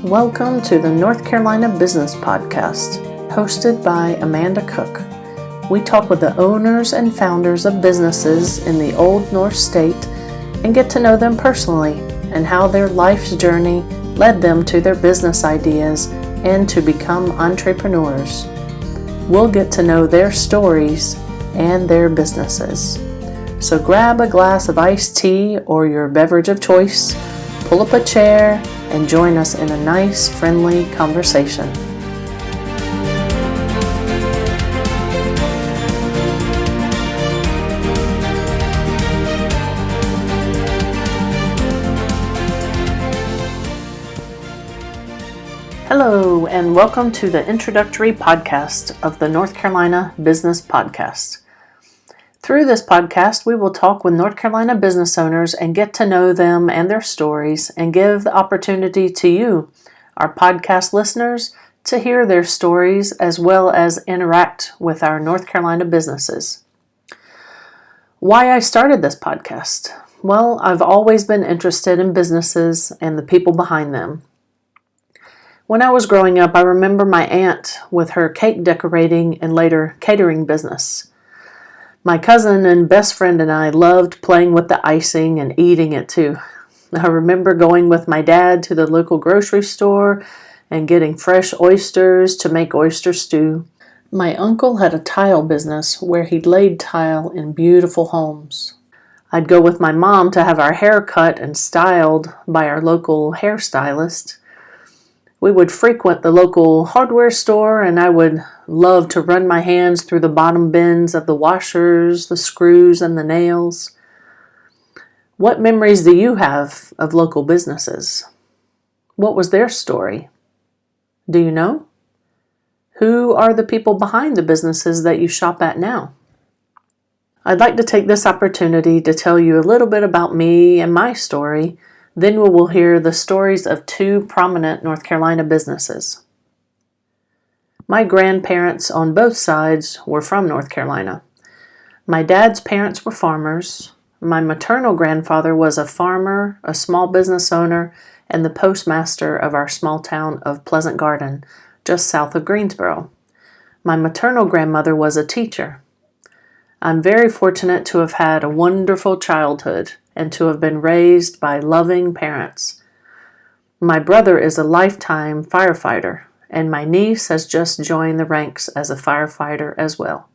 Welcome to the North Carolina Business Podcast, hosted by Amanda Cook. We talk with the owners and founders of businesses in the Old North State and get to know them personally and how their life's journey led them to their business ideas and to become entrepreneurs. We'll get to know their stories and their businesses. So grab a glass of iced tea or your beverage of choice, pull up a chair, and join us in a nice, friendly conversation. Hello, and welcome to the Introductory podcast of the North Carolina Business Podcast. Through this podcast, we will talk with North Carolina business owners and get to know them and their stories and give the opportunity to you, our podcast listeners, to hear their stories as well as interact with our North Carolina businesses. Why I started this podcast? Well, I've always been interested in businesses and the people behind them. When I was growing up, I remember my aunt with her cake decorating and later catering business. My cousin and best friend and I loved playing with the icing and eating it too. I remember going with my dad to the local grocery store and getting fresh oysters to make oyster stew. My uncle had a tile business where he laid tile in beautiful homes. I'd go with my mom to have our hair cut and styled by our local hairstylist. We would frequent the local hardware store, and I would love to run my hands through the bottom bins of the washers, the screws, and the nails. What memories do you have of local businesses? What was their story? Do you know? Who are the people behind the businesses that you shop at now? I'd like to take this opportunity to tell you a little bit about me and my story. Then we will hear the stories of two prominent North Carolina businesses. My grandparents on both sides were from North Carolina. My dad's parents were farmers. My maternal grandfather was a farmer, a small business owner, and the postmaster of our small town of Pleasant Garden, just south of Greensboro. My maternal grandmother was a teacher. I'm very fortunate to have had a wonderful childhood and to have been raised by loving parents. My brother is a lifetime firefighter, and my niece has just joined the ranks as a firefighter as well.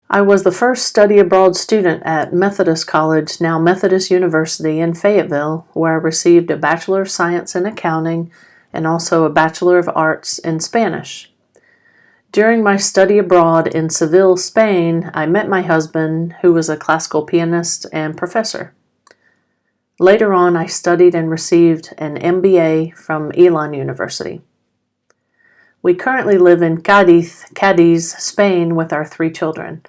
I was the first study abroad student at Methodist College, now Methodist University in Fayetteville, where I received a Bachelor of Science in Accounting and also a Bachelor of Arts in Spanish. During my study abroad in Seville, Spain, I met my husband, who was a classical pianist and professor. Later on, I studied and received an MBA from Elon University. We currently live in Cadiz, Spain, with our 3 children.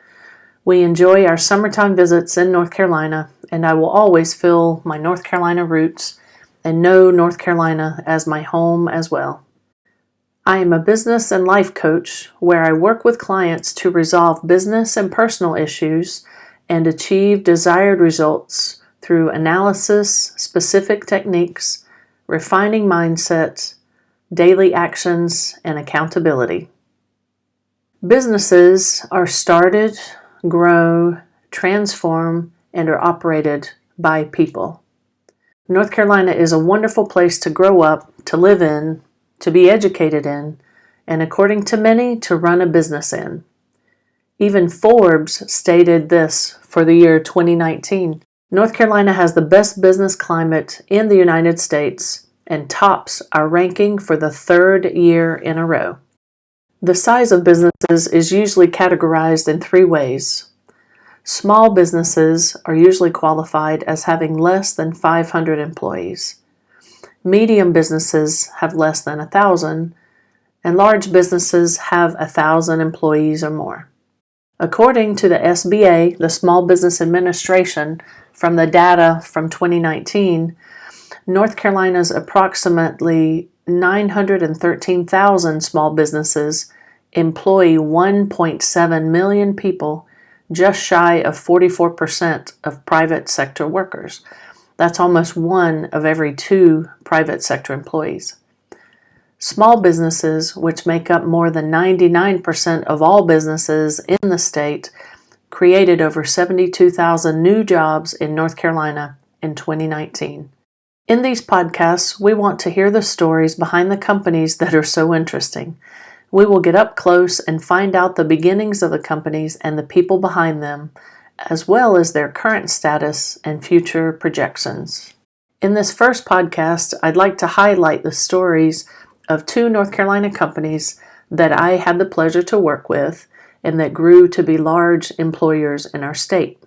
We enjoy our summertime visits in North Carolina, and I will always feel my North Carolina roots and know North Carolina as my home as well. I am a business and life coach where I work with clients to resolve business and personal issues and achieve desired results through analysis, specific techniques, refining mindsets, daily actions, and accountability. Businesses are started, grow, transform, and are operated by people. North Carolina is a wonderful place to grow up, to live in, to be educated in, and according to many, to run a business in. Even Forbes stated this for the year 2019. North Carolina has the best business climate in the United States and tops our ranking for the 3rd year in a row. The size of businesses is usually categorized in 3 ways. Small businesses are usually qualified as having less than 500 employees. Medium businesses have less than 1,000, and large businesses have 1,000 employees or more. According to the SBA, the Small Business Administration, from the data from 2019, North Carolina's approximately 913,000 small businesses employ 1.7 million people, just shy of 44% of private sector workers. That's almost 1 of every 2 private sector employees. Small businesses, which make up more than 99% of all businesses in the state, created over 72,000 new jobs in North Carolina in 2019. In these podcasts, we want to hear the stories behind the companies that are so interesting. We will get up close and find out the beginnings of the companies and the people behind them, as well as their current status and future projections. In this first podcast, I'd like to highlight the stories of two North Carolina companies that I had the pleasure to work with and that grew to be large employers in our state.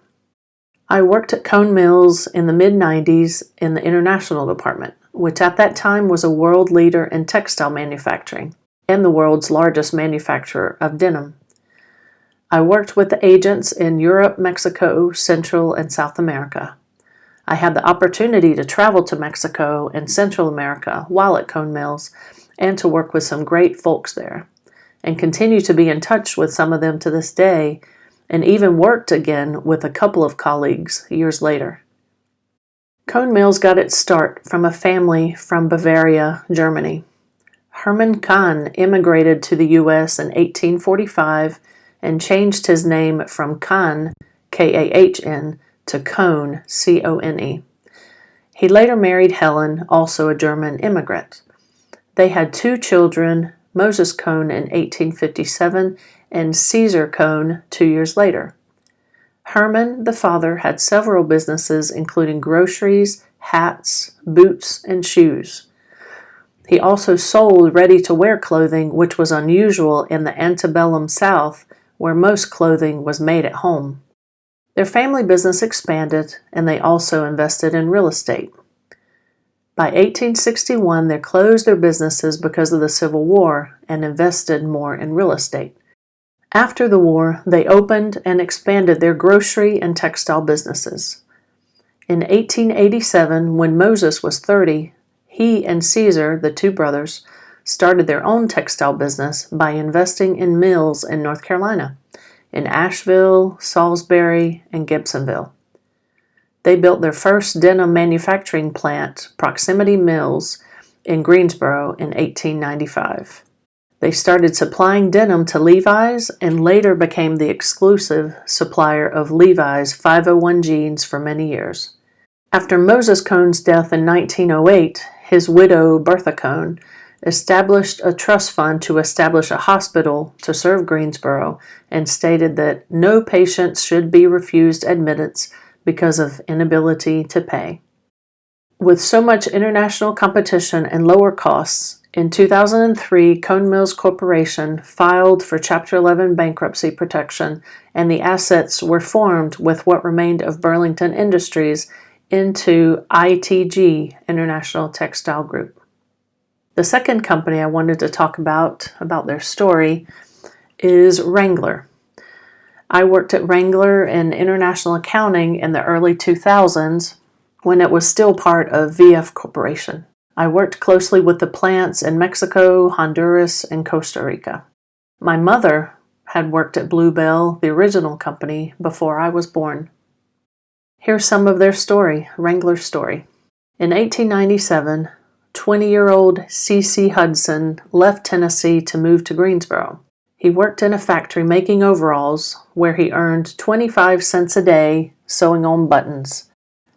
I worked at Cone Mills in the mid-90s in the international department, which at that time was a world leader in textile manufacturing and the world's largest manufacturer of denim. I worked with the agents in Europe, Mexico, Central, and South America. I had the opportunity to travel to Mexico and Central America while at Cone Mills and to work with some great folks there, and continue to be in touch with some of them to this day, and even worked again with a couple of colleagues years later. Cone Mills got its start from a family from Bavaria, Germany. Hermann Kahn immigrated to the U.S. in 1845 and changed his name from Kahn, K-A-H-N, to Cone, C-O-N-E. He later married Helen, also a German immigrant. They had two children, Moses Cone in 1857 and Caesar Cone 2 years later. Herman, the father, had several businesses including groceries, hats, boots, and shoes. He also sold ready-to-wear clothing, which was unusual in the antebellum South, where most clothing was made at home. Their family business expanded, and they also invested in real estate. By 1861, they closed their businesses because of the Civil War and invested more in real estate. After the war, they opened and expanded their grocery and textile businesses. In 1887, when Moses was 30, he and Caesar, the two brothers, started their own textile business by investing in mills in North Carolina, in Asheville, Salisbury, and Gibsonville. They built their first denim manufacturing plant, Proximity Mills, in Greensboro in 1895. They started supplying denim to Levi's and later became the exclusive supplier of Levi's 501 jeans for many years. After Moses Cone's death in 1908, his widow, Bertha Cone, established a trust fund to establish a hospital to serve Greensboro and stated that no patients should be refused admittance because of inability to pay. With so much international competition and lower costs, in 2003, Cone Mills Corporation filed for Chapter 11 bankruptcy protection, and the assets were formed with what remained of Burlington Industries into ITG, International Textile Group. The second company I wanted to talk about their story, is Wrangler. I worked at Wrangler in international accounting in the early 2000s when it was still part of VF Corporation. I worked closely with the plants in Mexico, Honduras, and Costa Rica. My mother had worked at Bluebell, the original company, before I was born. Here's some of their story, Wrangler's story. In 1897, 20-year-old C.C. Hudson left Tennessee to move to Greensboro. He worked in a factory making overalls where he earned 25 cents a day sewing on buttons.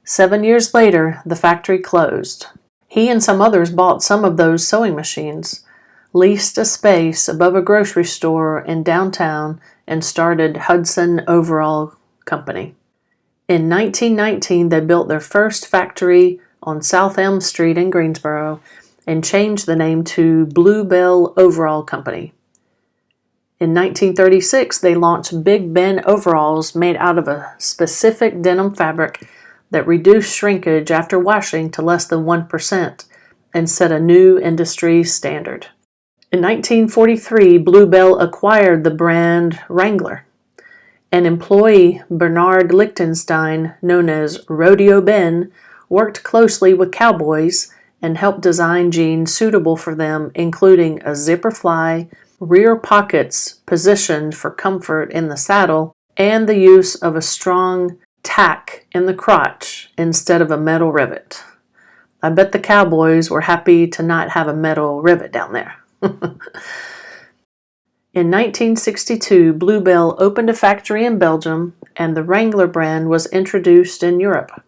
7 years later, the factory closed. He and some others bought some of those sewing machines, leased a space above a grocery store in downtown, and started Hudson Overall Company. In 1919, they built their first factory on South Elm Street in Greensboro and changed the name to Bluebell Overall Company. In 1936, they launched Big Ben overalls made out of a specific denim fabric that reduced shrinkage after washing to less than 1% and set a new industry standard. In 1943, Bluebell acquired the brand Wrangler. An employee, Bernard Lichtenstein, known as Rodeo Ben, worked closely with cowboys and helped design jeans suitable for them, including a zipper fly, rear pockets positioned for comfort in the saddle, and the use of a strong tack in the crotch instead of a metal rivet. I bet the cowboys were happy to not have a metal rivet down there. In 1962, Bluebell opened a factory in Belgium, and the Wrangler brand was introduced in Europe.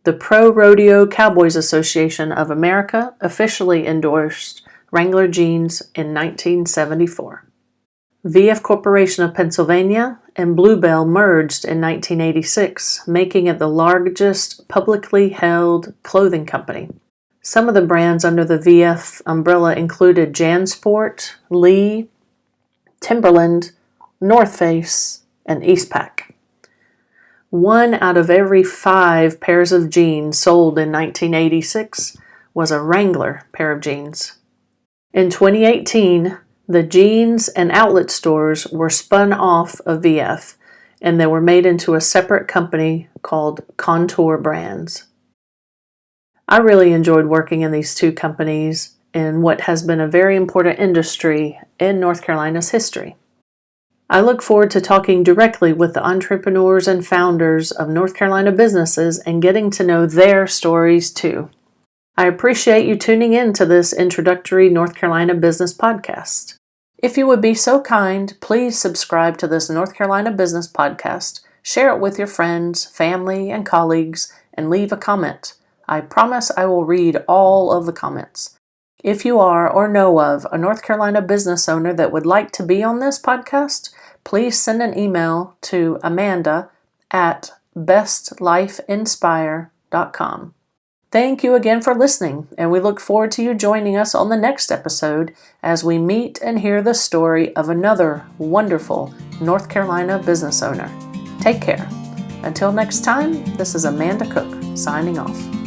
The Pro Rodeo Cowboys Association of America officially endorsed Wrangler jeans in 1974. VF Corporation of Pennsylvania and Bluebell merged in 1986, making it the largest publicly held clothing company. Some of the brands under the VF umbrella included JanSport, Lee, Timberland, North Face, and Eastpak. 1 out of every 5 pairs of jeans sold in 1986 was a Wrangler pair of jeans. In 2018, the jeans and outlet stores were spun off of VF, and they were made into a separate company called Contour Brands. I really enjoyed working in these two companies in what has been a very important industry in North Carolina's history. I look forward to talking directly with the entrepreneurs and founders of North Carolina businesses and getting to know their stories too. I appreciate you tuning in to this Introductory North Carolina Business Podcast. If you would be so kind, please subscribe to this North Carolina Business Podcast, share it with your friends, family, and colleagues, and leave a comment. I promise I will read all of the comments. If you are or know of a North Carolina business owner that would like to be on this podcast, please send an email to amanda@bestlifeinspire.com. Thank you again for listening, and we look forward to you joining us on the next episode as we meet and hear the story of another wonderful North Carolina business owner. Take care. Until next time, this is Amanda Cook signing off.